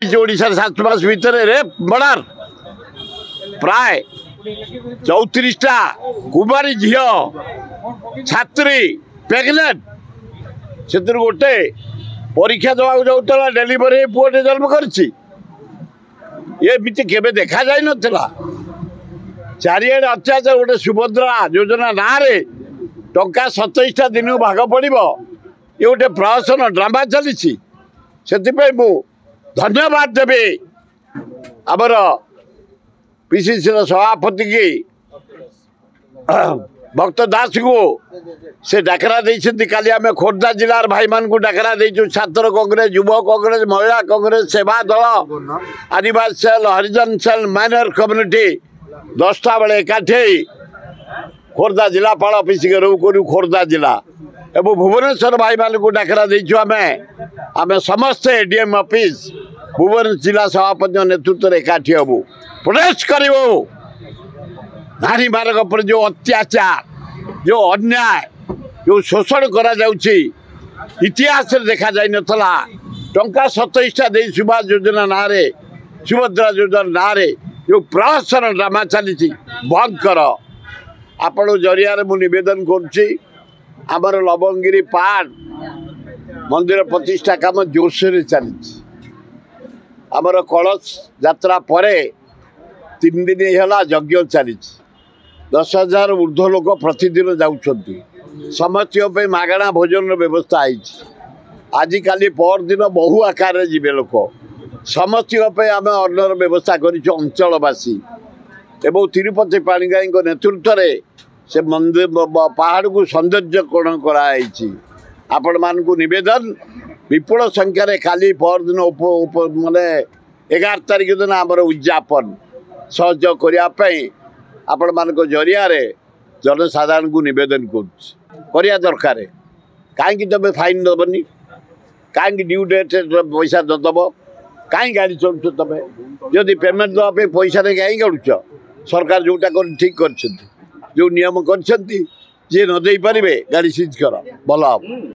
ओडिशा 7 मास भितर मर्डर प्राय 34टा कुमारी झील छात्री प्रेगनेंट से गोटे परीक्षा देवाक जाऊला डेलीवरी पुटे जन्म कर देखा जा ना चारिड़े अत्याचार गोटे सुभद्रा योजना ना रे टंका 27टा दिन भाग पड़ो ये गोटे प्रहसन ड्रामा चली से मु धन्यवाद देवी आमर पीसीसी सभापति की भक्त दास को से डाकरा देती काली आम खोर्धा जिलार भाई मान को डाकरा देचु छात्र कांग्रेस युवा कांग्रेस महिला कांग्रेस सेवा दल आदिवासी सेल हरिजन सेल माइनर कम्युनिटी 10टा बेले एकाठी खोर्धा जिलापाल ऑफिस करूँ खोर्धा जिला एवं भुवनेश्वर भाई मान को डाकरा देचु आम समस्त एडीएम ऑफिस भुवनेश्वर जिला सभापति नेतृत्व एकाठी हबू प्रोटेस्ट करूँ नारी मानक पर जो अत्याचार जो अन्याय जो शोषण करा जाउची इतिहास देखा जाई नथला टंका 27टा दे सुभाष योजना ना रे सुभद्रा योजना ना रे जो प्रहसन ड्रामा चली बंद कर आपण जरिया मु निवेदन करुच्ची आमर लवंगिरी पहाड़ मंदिर प्रतिष्ठा काम जोरसोर चली आमर कलश यात्रा परे 3 दिन है यज्ञ चली 10,000 ऊर्ध्व लोक प्रतिदिन जाऊँच समस्त मागणा भोजन व्यवस्था आजिकाली पर दिन बहु आकार जीवे लोक समस्त आम अन्नर व्यवस्था करचलवासी एवं तिरुपति पाणिग्राही नेतृत्व में से मंदिर पहाड़ को सौंदर्यकरण कराई आपण मान को निवेदन विपुल संख्यार काली पर दिन माने 11 तारिख दिन आम उद्यापन सहयोग करने आपण मान जरिया जनसाधारण को निवेदन कर दरकार कहीं तुम फाइन दबनी कहीं ड्यू डेट पैसा दब कहीं गाड़ी चलुच तुम जदि पेमेंट देवाई पैसा कहीं गाड़ुच सरकार जोटा कर ठीक कर जो नियम कर जी न दे पारे गाड़ी सीज कर भल।